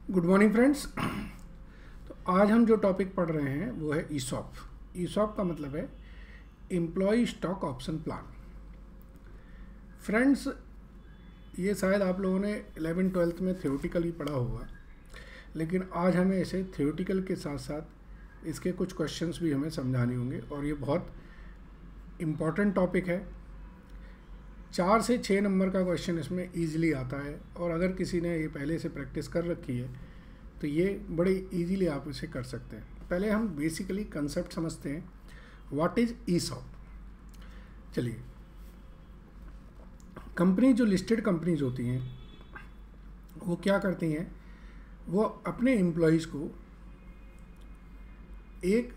Good morning friends. तो आज हम जो टॉपिक पढ़ रहे हैं वो है ईसॉप। ईसॉप का मतलब है employ stock option plan. Friends, ये शायद आप लोगों ने 11th-12th में थियोरटिकली पढ़ा होगा, लेकिन आज हमें इसे थियोरटिकल के साथ साथ इसके कुछ क्वेश्चंस भी हमें समझाने होंगे और ये बहुत इम्पॉर्टेंट टॉपिक है। 4 से 6 नंबर का क्वेश्चन इसमें ईजिली आता है और अगर किसी ने ये पहले से प्रैक्टिस कर रखी है तो ये बड़े ईजीली आप इसे कर सकते हैं। पहले हम बेसिकली कंसेप्ट समझते हैं, व्हाट इज ईसॉप। चलिए, कंपनी जो लिस्टेड कंपनीज होती हैं वो क्या करती हैं, वो अपने एम्प्लॉयज़ को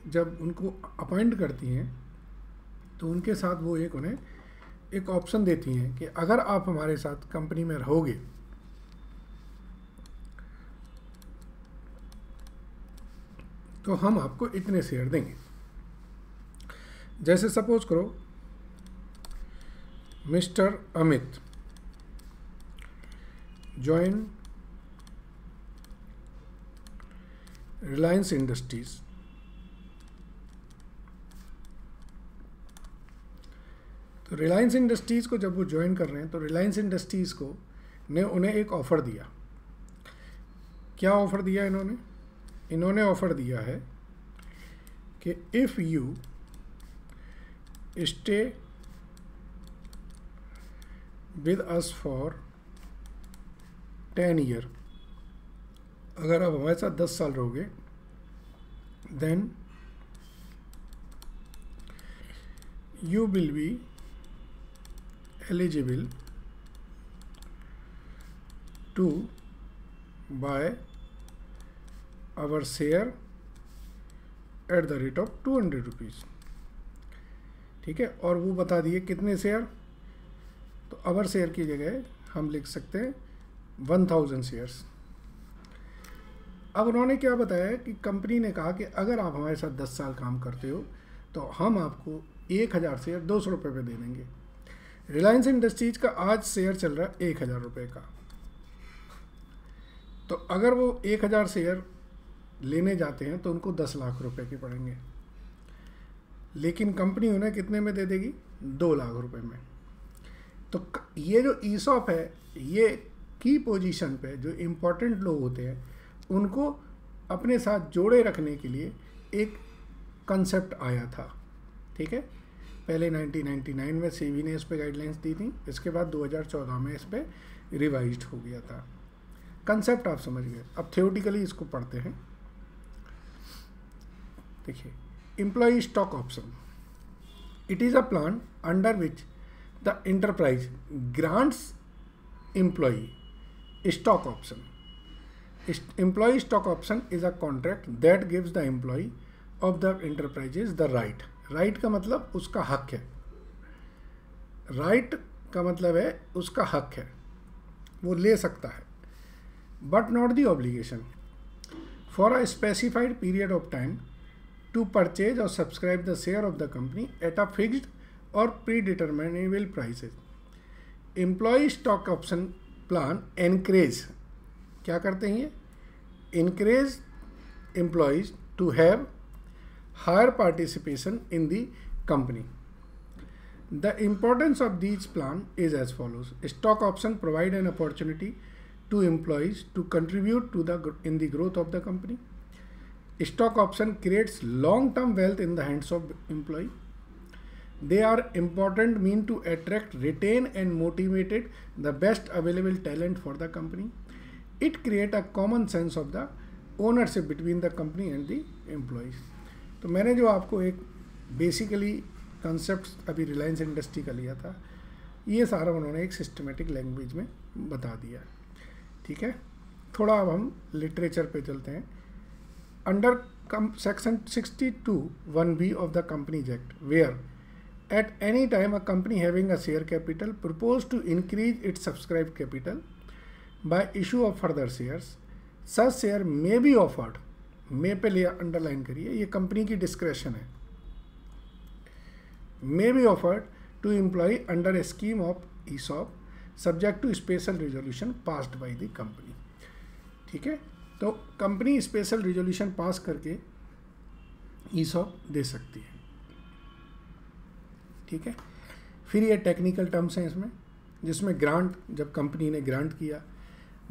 जब उनको अपॉइंट करती हैं तो उनके साथ वो उन्हें एक ऑप्शन देती हैं कि अगर आप हमारे साथ कंपनी में रहोगे तो हम आपको इतने शेयर देंगे। जैसे सपोज करो mister Amit join Reliance industries. तो रिलायंस इंडस्ट्रीज़ को जब वो ज्वाइन कर रहे हैं तो रिलायंस इंडस्ट्रीज़ को ने उन्हें एक ऑफ़र दिया। क्या ऑफ़र दिया इन्होंने ऑफ़र दिया है कि if you stay with us for 10 year, अगर आप हमारे साथ 10 साल रहोगे, then you will be eligible to buy our share at the rate of 200 rupees. ठीक है, और वो बता दिए कितने शेयर। तो अवर शेयर की जगह हम लिख सकते हैं 1000 शेयर्स। अब उन्होंने क्या बताया कि कंपनी ने कहा कि अगर आप हमारे साथ 10 साल काम करते हो तो हम आपको 1000 शेयर 200 रुपये पे दे देंगे। रिलायंस इंडस्ट्रीज का आज शेयर चल रहा है 1000 रुपये का। तो अगर वो 1000 शेयर लेने जाते हैं तो उनको 10 लाख रुपए के पड़ेंगे, लेकिन कंपनी उन्हें कितने में दे देगी, 2 लाख रुपए में। तो ये जो ईसॉप है, ये की पोजीशन पे जो इम्पोर्टेंट लोग होते हैं उनको अपने साथ जोड़े रखने के लिए एक कंसेप्ट आया था। ठीक है, पहले 1999 में सेबी ने इस पे गाइडलाइंस दी थी, इसके बाद 2014 में इस पे रिवाइज्ड हो गया था। कंसेप्ट आप समझ गए, अब थियोरटिकली इसको पढ़ते हैं। देखिए, employ stock option, it is a plan under which the enterprise grants employ stock option. Employ stock option is a contract that gives the employ of the enterprises the right. Right का मतलब उसका हक है। Right का मतलब है उसका हक है, वो ले सकता है, but not the obligation, for a specified period of time to purchase or subscribe the share of the company at a fixed or predeterminable prices. Employee stock option plan encourage, क्या करते हैं ये, encourage employees to have higher participation in the company. The importance of these plan is as follows. Stock option provide an opportunity to employees to contribute to in the growth of the company. Stock option creates long-term wealth in the hands of employee. They are important mean to attract, retain and motivated the best available talent for the company. It create a common sense of the ownership between the company and the employees. तो मैंने जो आपको एक basically concept अभी Reliance industry का लिया था, ये सारा उन्होंने एक सिस्टमेटिक लैंग्वेज में बता दिया। ठीक है, थोड़ा अब हम लिटरेचर पे चलते हैं। Under section 62(1)(b of the companies act, where at any time a company having a share capital propose to increase its subscribe capital by issue of further shares, such share may be offered, may पे ले underline करिए, ये company की discretion है, may be offered to employee under a scheme of ESOP subject to special resolution passed by the company. ठीक है, तो company special resolution pass करके ईसॉप दे सकती है, ठीक है। फिर ये टेक्निकल टर्म्स हैं इसमें, जिसमें ग्रांट, जब कंपनी ने ग्रांट किया।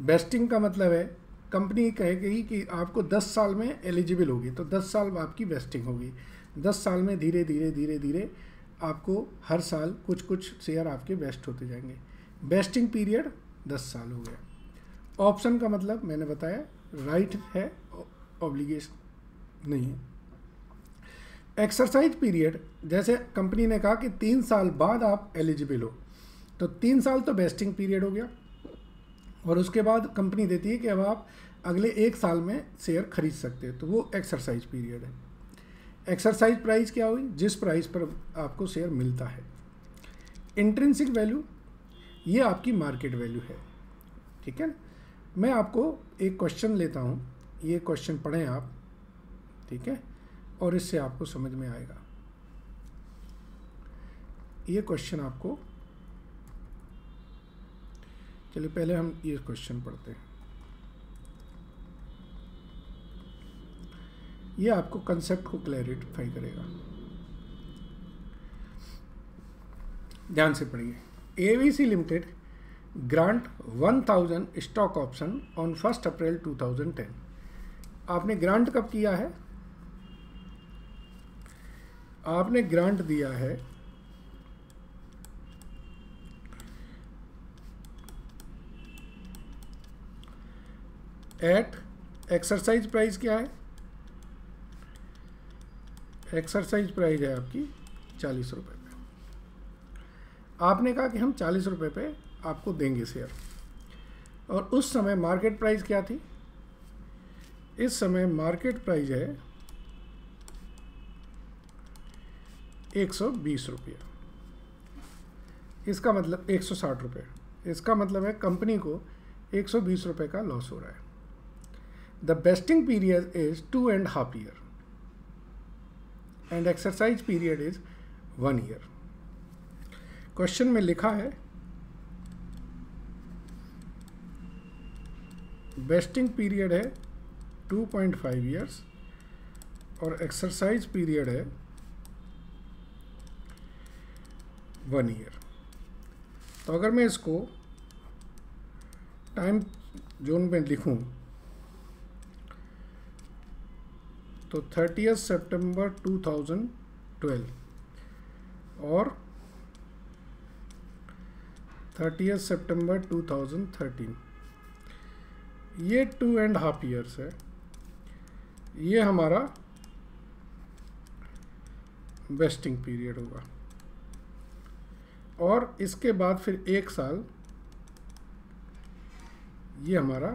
वेस्टिंग का मतलब है कंपनी कहेगी कि आपको 10 साल में एलिजिबल होगी, तो 10 साल आपकी वेस्टिंग होगी। 10 साल में धीरे धीरे धीरे धीरे आपको हर साल कुछ कुछ शेयर आपके वेस्ट होते जाएंगे। वेस्टिंग पीरियड 10 साल हो गया। ऑप्शन का मतलब मैंने बताया राइट है, ऑब्लिगेशन नहीं है। एक्सरसाइज पीरियड, जैसे कंपनी ने कहा कि 3 साल बाद आप एलिजिबल हो, तो 3 साल तो वेस्टिंग पीरियड हो गया, और उसके बाद कंपनी देती है कि अब आप अगले 1 साल में शेयर खरीद सकते हैं, तो वो एक्सरसाइज पीरियड है। एक्सरसाइज प्राइस क्या हुई? जिस प्राइस पर आपको शेयर मिलता है। इंट्रिंसिक वैल्यू, ये आपकी मार्केट वैल्यू है, ठीक है। मैं आपको एक क्वेश्चन लेता हूँ, ये क्वेश्चन पढ़ें आप, ठीक है, और इससे आपको समझ में आएगा। ये क्वेश्चन आपको, चलिए पहले हम ये क्वेश्चन पढ़ते हैं। ये आपको कंसेप्ट को क्लैरिफाई करेगा, ध्यान से पढ़िए। AVC limited grant 1000 stock option on 1 अप्रैल 2010। आपने ग्रांट कब किया है? आपने ग्रांट दिया है एट, एक्सरसाइज प्राइस क्या है? एक्सरसाइज प्राइस है आपकी 40 रुपये पे। आपने कहा कि हम 40 रुपये पे आपको देंगे शेयर, और उस समय मार्केट प्राइस क्या थी? इस समय मार्केट प्राइस है 120 रुपये। इसका मतलब 160 रुपये। इसका मतलब है कंपनी को 120 रुपये का लॉस हो रहा है। The vesting period is 2.5 year and exercise period is 1 year. Question में लिखा है वेस्टिंग पीरियड है 2.5 ईयर्स और एक्सरसाइज पीरियड है 1 ईयर। तो अगर मैं इसको टाइम जोन में लिखूं तो 30 सितंबर 2012 और 30 सितंबर 2013, ये 2.5 ईयर्स है। ये हमारा वेस्टिंग पीरियड होगा, और इसके बाद फिर 1 साल ये हमारा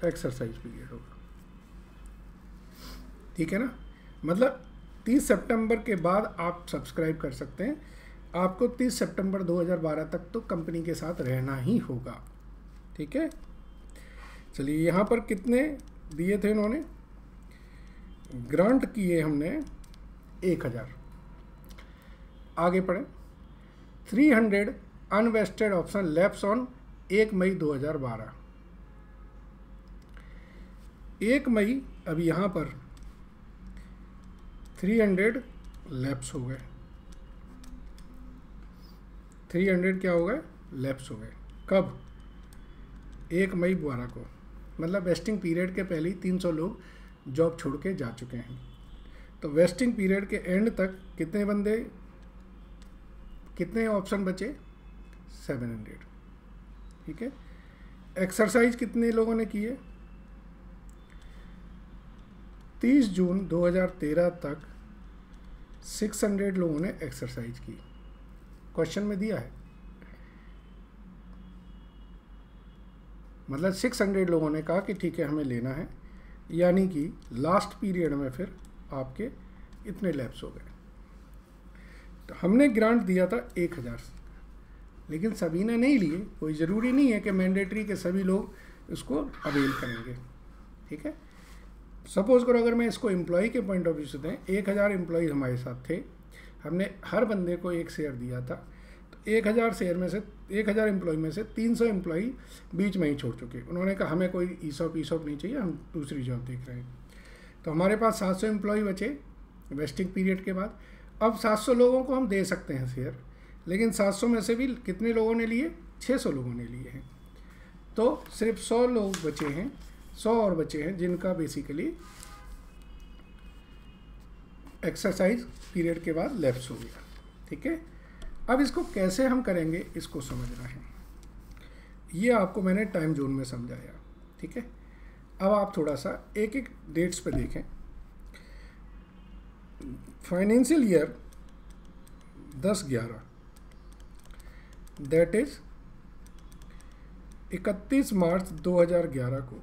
एक्सरसाइज पीरियड होगा, ठीक है ना। मतलब 30 सितंबर के बाद आप सब्सक्राइब कर सकते हैं। आपको 30 सितंबर 2012 तक तो कंपनी के साथ रहना ही होगा, ठीक है। चलिए यहाँ पर कितने दिए थे इन्होंने? ग्रांट किए हमने 1000। आगे पढ़ें। 300 अनवेस्टेड ऑप्शन लैप्स ऑन 1 मई 2012। 1 मई, अभी यहाँ पर 300 लैप्स हो गए। 300 क्या हो गए? लैप्स हो गए। कब? 1 मई 12 को। मतलब वेस्टिंग पीरियड के पहले ही 300 लोग जॉब छोड़ के जा चुके हैं। तो वेस्टिंग पीरियड के एंड तक कितने बंदे, कितने ऑप्शन बचे? 700, ठीक है। एक्सरसाइज कितने लोगों ने किए? 30 जून 2013 तक 600 लोगों ने एक्सरसाइज की। क्वेश्चन में दिया है, मतलब 600 लोगों ने कहा कि ठीक है हमें लेना है, यानी कि लास्ट पीरियड में फिर आपके इतने लैप्स हो गए। तो हमने ग्रांट दिया था 1000, लेकिन सभी ने नहीं लिए। कोई ज़रूरी नहीं है कि मैंडेटरी के सभी लोग इसको अवेल करेंगे, ठीक है। सपोज़ करो अगर मैं इसको एम्प्लॉय के पॉइंट ऑफ व्यू से दें, 1000 एम्प्लॉय हमारे साथ थे, हमने हर बंदे को 1 शेयर दिया था, तो 1000 शेयर में से 1000 एम्प्लॉय में से 300 एम्प्लॉय बीच में ही छोड़ चुके। उन्होंने कहा हमें कोई ईसॉप नहीं चाहिए, हम दूसरी जॉब देख रहे हैं। तो हमारे पास 700 एम्प्लॉय बचे वेस्टिंग पीरियड के बाद। अब 700 लोगों को हम दे सकते हैं शेयर, लेकिन 700 में से भी कितने लोगों ने लिए? 600 लोगों ने लिए हैं। तो सिर्फ 100 लोग बचे हैं, 100 और बचे हैं जिनका बेसिकली एक्सरसाइज पीरियड के बाद लैप्स हो गया। ठीक है, अब इसको कैसे हम करेंगे इसको समझना है। ये आपको मैंने टाइम जोन में समझाया। ठीक है, अब आप थोड़ा सा एक एक डेट्स पे देखें। फाइनेंशियल ईयर 10/11 दैट इज 31 मार्च 2011 को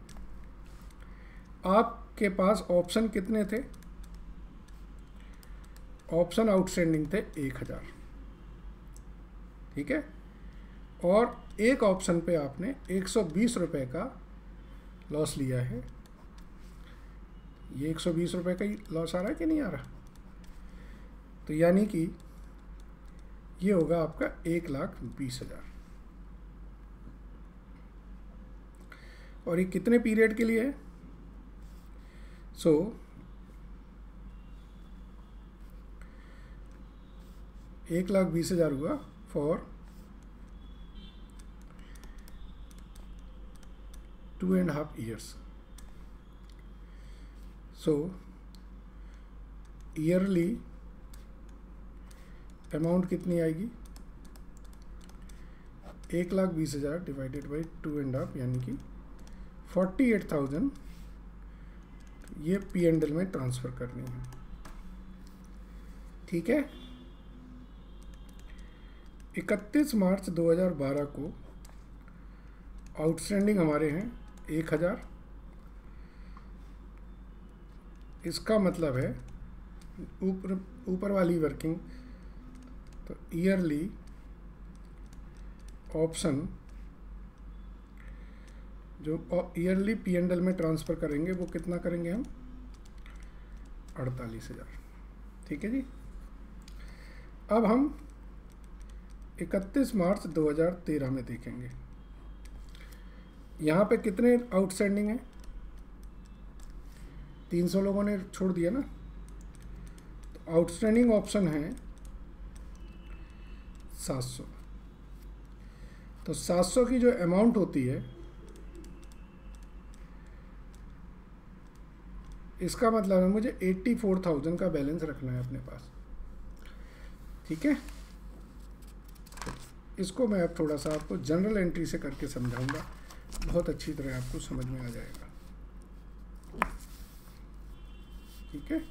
आपके पास ऑप्शन कितने थे? ऑप्शन आउटस्टैंडिंग थे 1000। ठीक है, और एक ऑप्शन पे आपने 120 रुपये का लॉस लिया है। ये 120 रुपये का ही लॉस आ रहा है कि नहीं आ रहा? तो यानी कि ये होगा आपका 1,20,000। और ये कितने पीरियड के लिए है? सो 1,20,000 हुआ for 2.5 years। So yearly amount कितनी आएगी? 1,20,000 डिवाइडेड बाई 2.5 यानी कि 48,000 ये P&L में ट्रांसफ़र करनी है। ठीक है, 31 मार्च 2012 को आउटस्टैंडिंग हमारे हैं 1000। इसका मतलब है ऊपर वाली वर्किंग, तो ईयरली ऑप्शन जो ईयरली P&L में ट्रांसफ़र करेंगे वो कितना करेंगे हम? 48,000। ठीक है जी। अब हम 31 मार्च 2013 में देखेंगे, यहाँ पे कितने आउटस्टैंडिंग हैं? 300 लोगों ने छोड़ दिया ना, तो आउटस्टैंडिंग ऑप्शन है 700। तो 700 की जो अमाउंट होती है, इसका मतलब है मुझे 84,000 का बैलेंस रखना है अपने पास। ठीक है, इसको मैं अब थोड़ा सा आपको जनरल एंट्री से करके समझाऊंगा, बहुत अच्छी तरह आपको समझ में आ जाएगा। ठीक है,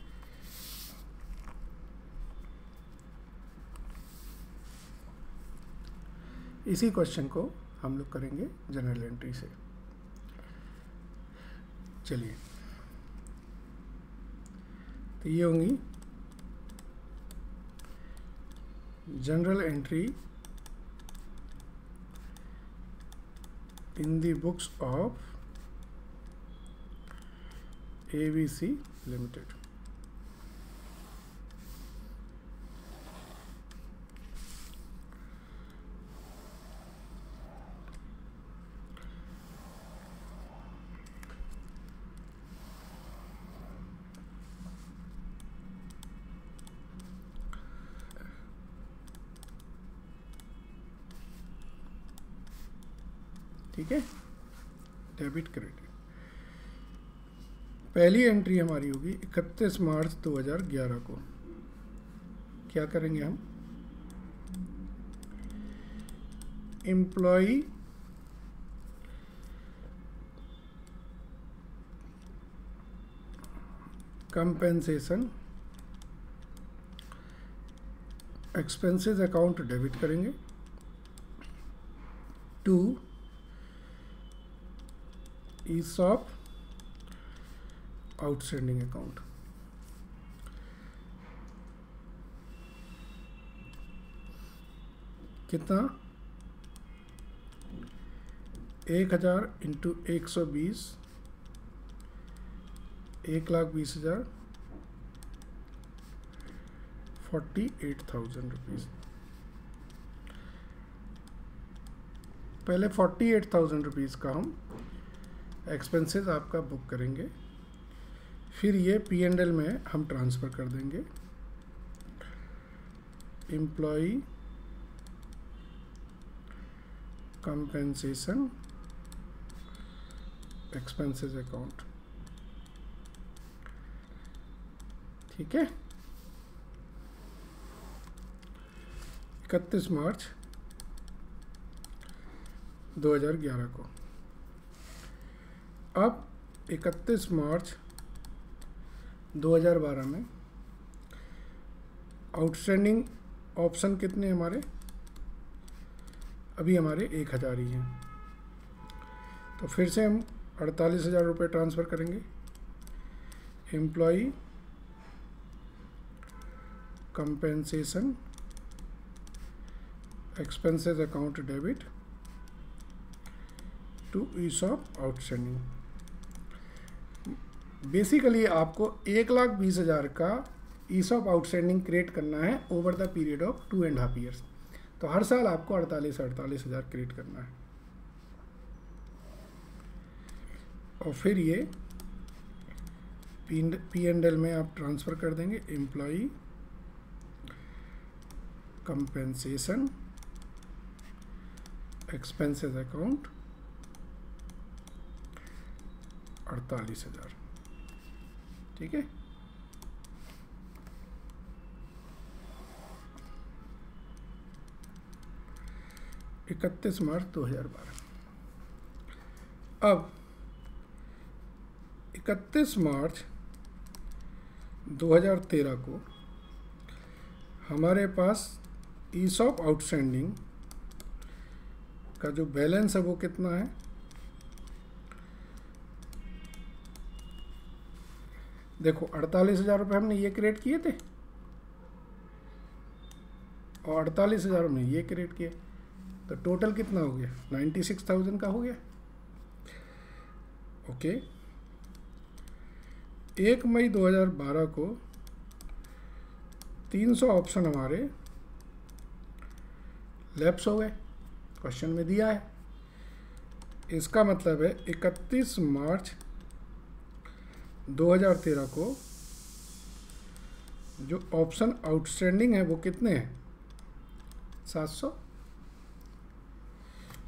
इसी क्वेश्चन को हम लोग करेंगे जनरल एंट्री से। चलिए, तो ये होंगी general entry in the books of ABC Limited। ठीक है, डेबिट क्रेडिट। पहली एंट्री हमारी होगी 31 मार्च 2011 को। क्या करेंगे हम? Employee compensation expenses account debit करेंगे टू ईसॉप आउटस्टैंडिंग अकाउंट। कितना? 1000 इंटू 120, 1,20,000, 48,000 रुपीज़। पहले 48,000 रुपीज़ का हम एक्सपेंसेस आपका बुक करेंगे, फिर ये P&L में हम ट्रांसफ़र कर देंगे एम्प्लॉई कंपेंसेशन एक्सपेंसेस अकाउंट। ठीक है, 31 मार्च 2011 को। अब 31 मार्च 2012 में आउटस्टैंडिंग ऑप्शन कितने हमारे, अभी हमारे 1,000 ही हैं। तो फिर से हम 48,000 रुपये ट्रांसफ़र करेंगे employee compensation expenses account debit to ESOP outstanding. Basically आपको 1,20,000 का ईसॉप आउटस्टैंडिंग क्रिएट करना है over the period of 2.5 years. तो हर साल आपको 48,000 क्रिएट करना है। और फिर ये P&L में आप ट्रांसफ़र कर देंगे एम्प्लॉई कंपेंसेशन एक्सपेंसेस अकाउंट 48,000। ठीक है, इकतीस मार्च 2012। अब 31 मार्च 2013 को हमारे पास ईसॉप आउटस्टैंडिंग का जो बैलेंस है वो कितना है, देखो 48,000 रुपये हमने ये क्रिएट किए थे और 48,000 हमने ये क्रिएट किए, तो टोटल कितना हो गया, 96,000 का हो गया। ओके, 1 मई 2012 को 300 ऑप्शन हमारे लैप्स हो गए, क्वेश्चन में दिया है। इसका मतलब है 31 मार्च 2013 को जो ऑप्शन आउटस्टैंडिंग है वो कितने हैं, 700।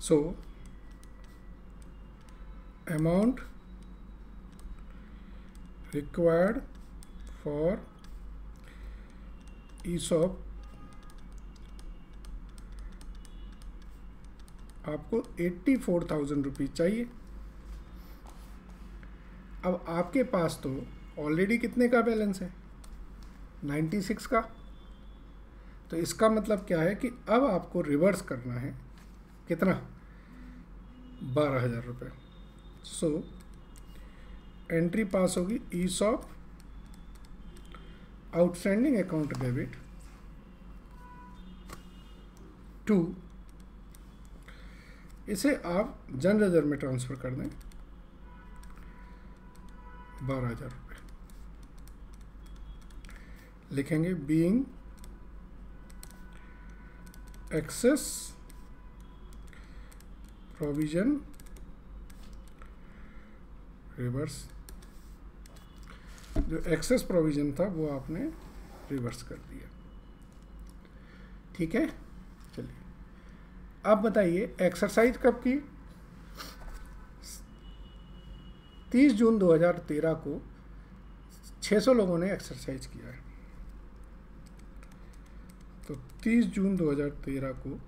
So amount required for ESOP आपको 84,000 रुपीज़ चाहिए। अब आपके पास तो ऑलरेडी कितने का बैलेंस है, 96 का। तो इसका मतलब क्या है कि अब आपको रिवर्स करना है कितना, 12,000 रुपये। सो एंट्री पास होगी ESOP outstanding account debit to, इसे आप जन रिजर्व में ट्रांसफ़र कर दें 12,000 रुपये। लिखेंगे बीइंग एक्सेस प्रोविजन रिवर्स। जो एक्सेस प्रोविजन था वो आपने रिवर्स कर दिया। ठीक है, चलिए अब बताइए एक्सरसाइज कब की, 30 जून 2013 को 600 लोगों ने एक्सरसाइज किया है। तो 30 जून 2013 को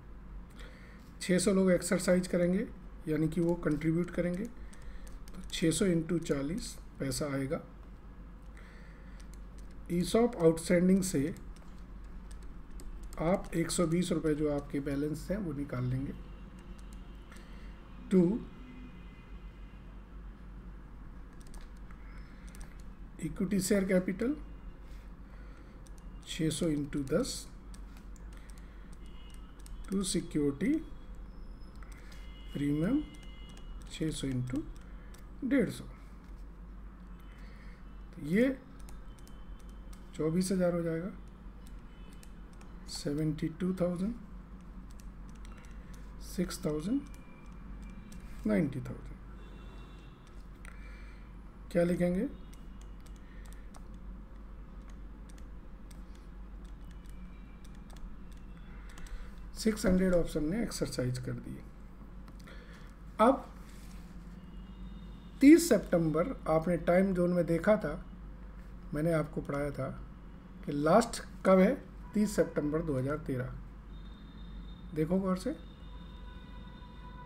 600 लोग एक्सरसाइज करेंगे, यानी कि वो कंट्रीब्यूट करेंगे। तो 600 इंटू 40 पैसा आएगा। ईसॉप आउटस्टैंडिंग से आप 120 रुपये जो आपके बैलेंस हैं वो निकाल लेंगे। To equity share capital 600 into 10 to security premium 600 into 150। तो ये 24,000 हो जाएगा, 72,000, 6,000 90,000। क्या लिखेंगे? 600 ऑप्शन ने एक्सरसाइज कर दी। अब 30 सितंबर आपने टाइम जोन में देखा था, मैंने आपको पढ़ाया था कि लास्ट कब है? 30 सितंबर 2013। देखो गौर से,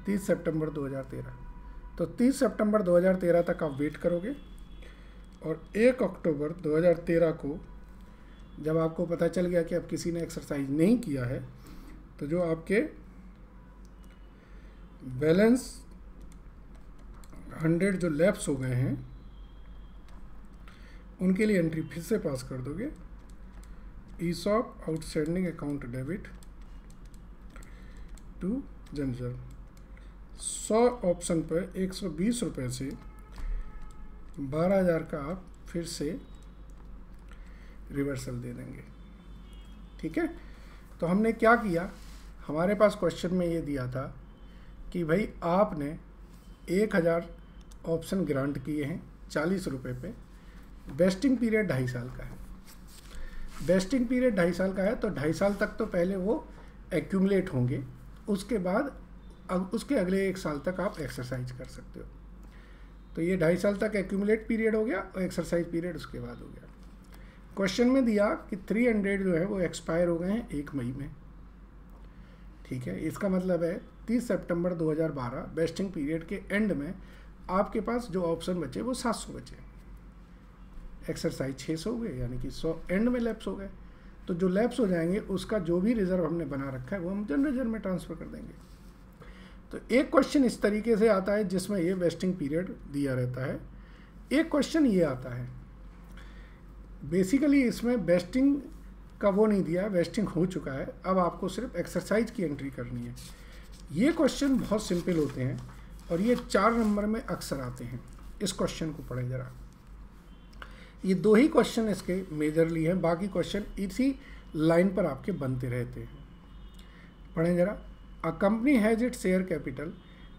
30 सितंबर 2013। तो 30 सितंबर 2013 तक आप वेट करोगे और 1 अक्टूबर 2013 को जब आपको पता चल गया कि अब किसी ने एक्सरसाइज नहीं किया है, तो जो आपके बैलेंस 100 जो लैप्स हो गए हैं उनके लिए एंट्री फिर से पास कर दोगे। ESOP outstanding account debit to general. 100 option पर 120 रुपये से 12,000 का आप फिर से रिवर्सल दे देंगे। ठीक है, तो हमने क्या किया, हमारे पास क्वेश्चन में ये दिया था कि भाई आपने 1000 ऑप्शन ग्रांट किए हैं 40 रुपये पे, वेस्टिंग पीरियड 2.5 साल का है। वेस्टिंग पीरियड 2.5 साल का है तो 2.5 साल तक तो पहले वो एक्यूमुलेट होंगे, उसके बाद उसके अगले 1 साल तक आप एक्सरसाइज कर सकते हो। तो ये 2.5 साल तक एक्यूमुलेट पीरियड हो गया और एक्सरसाइज पीरियड उसके बाद हो गया। क्वेश्चन में दिया कि 300 जो है वो एक्सपायर हो गए हैं 1 मई में। ठीक है, इसका मतलब है 30 सितंबर 2012 वेस्टिंग पीरियड के एंड में आपके पास जो ऑप्शन बचे वो 700 बचे, एक्सरसाइज 600 हो गए, यानी कि 100 एंड में लैप्स हो गए। तो जो लैप्स हो जाएंगे उसका जो भी रिजर्व हमने बना रखा है वो हम जनरल रिजर्व में ट्रांसफ़र कर देंगे। तो एक क्वेश्चन इस तरीके से आता है जिसमें ये वेस्टिंग पीरियड दिया रहता है। एक क्वेश्चन ये आता है, बेसिकली इसमें वेस्टिंग का वो नहीं दिया, वेस्टिंग हो चुका है, अब आपको सिर्फ एक्सरसाइज की एंट्री करनी है। ये क्वेश्चन बहुत सिंपल होते हैं और ये 4 नंबर में अक्सर आते हैं। इस क्वेश्चन को पढ़ें ज़रा, ये 2 ही क्वेश्चन इसके मेजरली हैं, बाकी क्वेश्चन इसी लाइन पर आपके बनते रहते हैं। पढ़ें ज़रा। A company has its share capital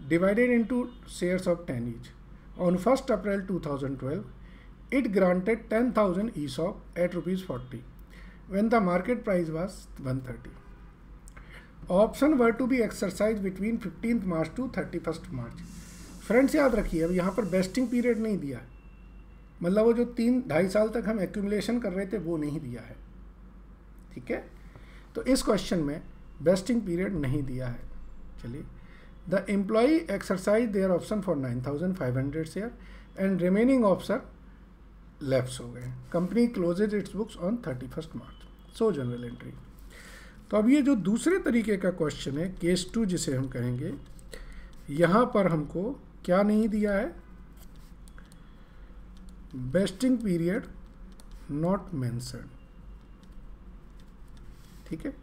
divided into shares of 10 each. On 1 April 2012 it granted 10,000 ESOP at ₹40 when the market price was 130. Option were to be exercised between 15th March to 31st March. Friends याद रखिए, अब यहाँ पर vesting period नहीं दिया, मतलब वो जो 3-2.5 साल तक हम एक्यूमुलेशन कर रहे थे वो नहीं दिया है। ठीक है, तो इस क्वेश्चन में वेस्टिंग पीरियड नहीं दिया है। चलिए, the employee exercise their option for 9,500 share and remaining option lapse हो गए। Company closes its books on 31 March. So general entry. तो अब ये जो दूसरे तरीके का क्वेश्चन है, केस 2 जिसे हम कहेंगे, यहाँ पर हमको क्या नहीं दिया है, वेस्टिंग पीरियड नॉट मेंशन्ड। ठीक है,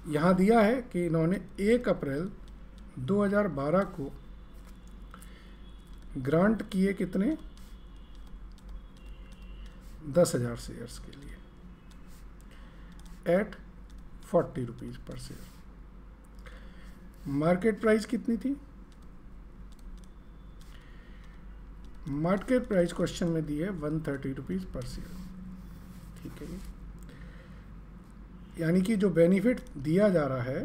यहाँ दिया है कि इन्होंने 1 अप्रैल 2012 को ग्रांट किए कितने, 10,000 शेयर्स के लिए एट 40 रुपीज़ पर शेयर। मार्केट प्राइस कितनी थी, मार्केट प्राइस क्वेश्चन में दी है 130 रुपीज़ पर शेयर। ठीक है, यानी कि जो बेनिफिट दिया जा रहा है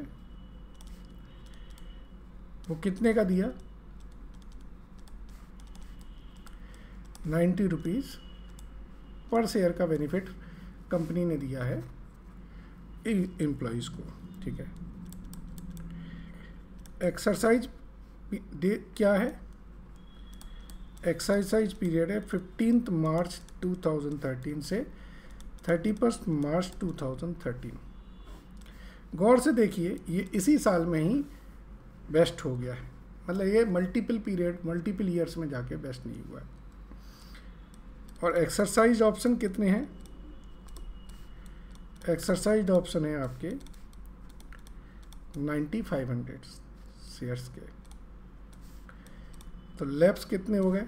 वो कितने का दिया, 90 रुपीज़ पर शेयर का बेनिफिट कंपनी ने दिया है एम्प्लॉयज़ को। ठीक है, एक्सरसाइज क्या है, एक्सरसाइज पीरियड है 15 मार्च 2013 से 31 मार्च 2013। गौर से देखिए, ये इसी साल में ही बेस्ट हो गया है, मतलब ये मल्टीपल पीरियड मल्टीपल ईयर्स में जाके बेस्ट नहीं हुआ है। और एक्सरसाइज ऑप्शन कितने हैं, एक्सरसाइज ऑप्शन है आपके 9,500 शेयर्स के। तो लैप्स कितने हो गए,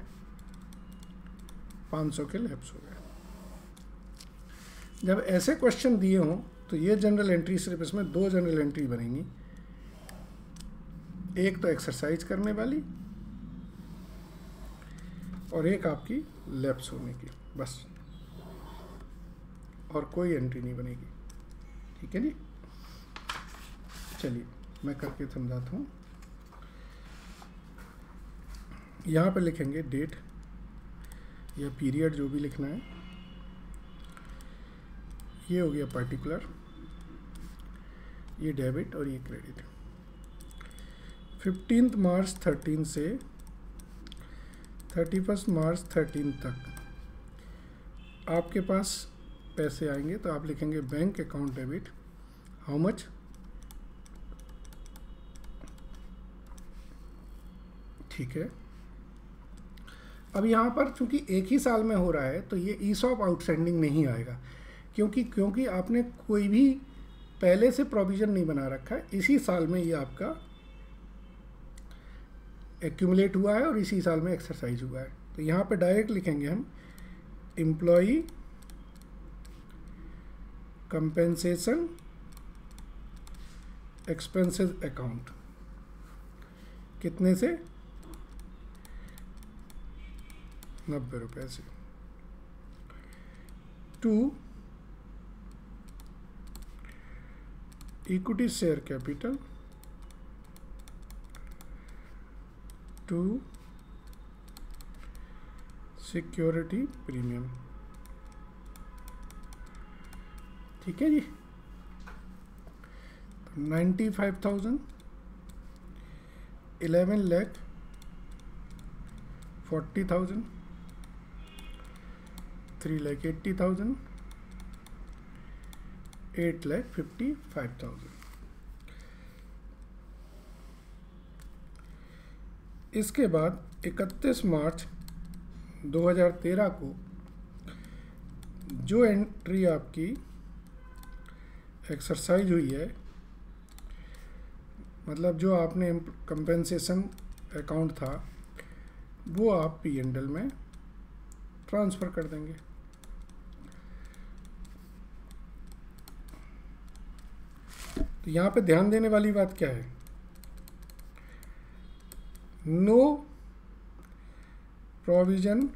500 के लैप्स हो गए। जब ऐसे क्वेश्चन दिए हों तो ये जनरल एंट्री, सिर्फ इसमें 2 जनरल एंट्री बनेंगी। एक तो एक्सरसाइज करने वाली और एक आपकी लैप्स होने की, बस, और कोई एंट्री नहीं बनेगी। ठीक है जी। चलिए मैं करके समझाता हूँ। यहाँ पे लिखेंगे डेट या पीरियड, जो भी लिखना है। ये हो गया पर्टिकुलर, ये डेबिट और ये क्रेडिट। 15 मार्च 13 से 31 मार्च 13 तक आपके पास पैसे आएंगे, तो आप लिखेंगे bank account debit, how much, ठीक है। अब यहाँ पर चूंकि एक ही साल में हो रहा है तो ये ईसॉप आउटस्टैंडिंग नहीं आएगा, क्योंकि आपने कोई भी पहले से प्रोविज़न नहीं बना रखा है। इसी साल में ये आपका एक्यूमुलेट हुआ है और इसी साल में एक्सरसाइज हुआ है। तो यहाँ पे डायरेक्ट लिखेंगे हम एम्प्लॉई कंपेंसेशन एक्सपेंसेस अकाउंट, कितने से, 90 रुपये से, to equity share capital, to security premium. ठीक है जी। 95,000, 11 लाख 40,000, 3 लाख 80,000, 8 लाख 55,000। इसके बाद 31 मार्च 2013 को जो एंट्री आपकी एक्सरसाइज हुई है, मतलब जो आपने कंपेंसेशन अकाउंट था, वो आप P&L में ट्रांसफ़र कर देंगे। तो यहाँ पे ध्यान देने वाली बात क्या है, no provision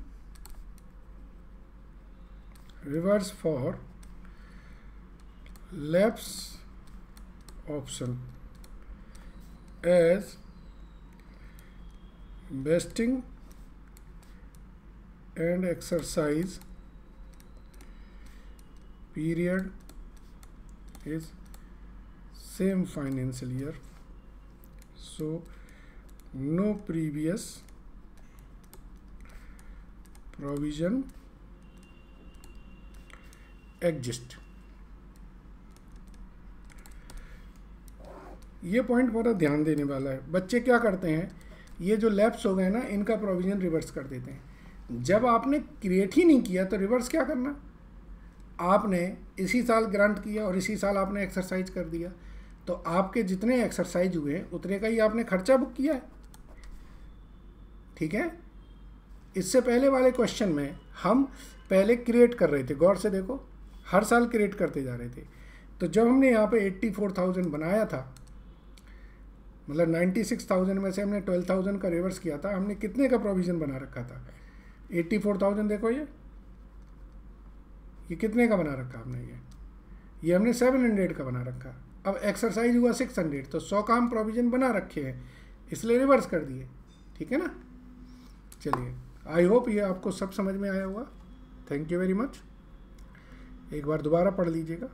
reverse for lapse option as vesting and exercise period is same financial year, so no previous provision exist। ये पॉइंट बहुत ध्यान देने वाला है। बच्चे क्या करते हैं, ये जो लैप्स हो गए ना, इनका प्रोविज़न रिवर्स कर देते हैं। जब आपने क्रिएट ही नहीं किया तो रिवर्स क्या करना, आपने इसी साल ग्रांट किया और इसी साल आपने एक्सरसाइज कर दिया, तो आपके जितने एक्सरसाइज हुए हैं उतने का ही आपने खर्चा बुक किया है। ठीक है। इससे पहले वाले क्वेश्चन में हम पहले क्रिएट कर रहे थे, गौर से देखो, हर साल क्रिएट करते जा रहे थे। तो जब हमने यहाँ पे 84,000 बनाया था, मतलब 96,000 में से हमने 12,000 का रिवर्स किया था, हमने कितने का प्रोविज़न बना रखा था, 84,000। देखो ये कितने का बना रखा हमने, ये हमने 700 का बना रखा। अब एक्सरसाइज हुआ 600, तो 100 का हम प्रोविज़न बना रखे हैं, इसलिए रिवर्स कर दिए। ठीक है ना। चलिए, आई होप ये आपको सब समझ में आया होगा। Thank you very much. एक बार दोबारा पढ़ लीजिएगा।